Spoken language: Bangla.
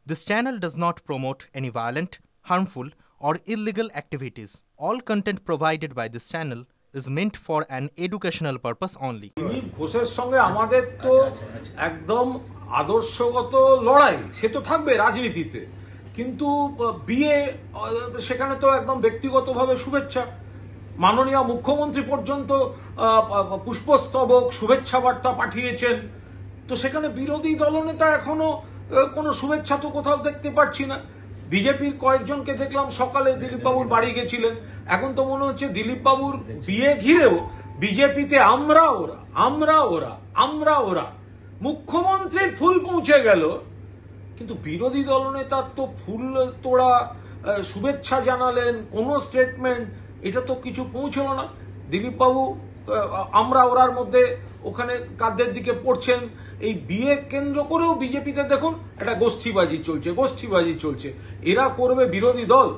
This channel does not promote any violent, harmful, or illegal activities. All content provided by this channel is meant for an educational purpose only. Dilip ঘোষের সঙ্গে আমাদের তো একদম আদর্শগত লড়াই, সে তো থাকবে রাজনীতিতে, কিন্তু বিয়ে সেখানে তো একদম ব্যক্তিগতভাবে শুভেচ্ছা। মাননীয় মুখ্যমন্ত্রী পর্যন্ত পুষ্পস্তবক শুভেচ্ছা বার্তা পাঠিয়েছেন, তো সেখানে বিরোধী দলনেতা এখনো কোনো শুভেচ্ছা তো কোথাও দেখতে পাচ্ছি না। বিজেপির কয়েকজনকে দেখলাম সকালে দিলীপ বাবুর বাড়ি গেছিলেন, এখন তো মনে হচ্ছে দিলীপ বাবুর বিয়ে ঘিরেও বিজেপিতে আমরা ওরা মুখ্যমন্ত্রীর ফুল পৌঁছে গেল, কিন্তু বিরোধী দলনেতার তো ফুল তোড়া শুভেচ্ছা জানালেন, কোন স্টেটমেন্ট, এটা তো কিছু পৌঁছলো না। দিলীপ বাবু আমরা ওরার মধ্যে ওখানে কাদের দিকে পড়ছেন। এই বিয়ে কেন্দ্র করেও বিজেপিতে দেখুন একটা গোষ্ঠীবাজি চলছে। এরা করবে বিরোধী দল,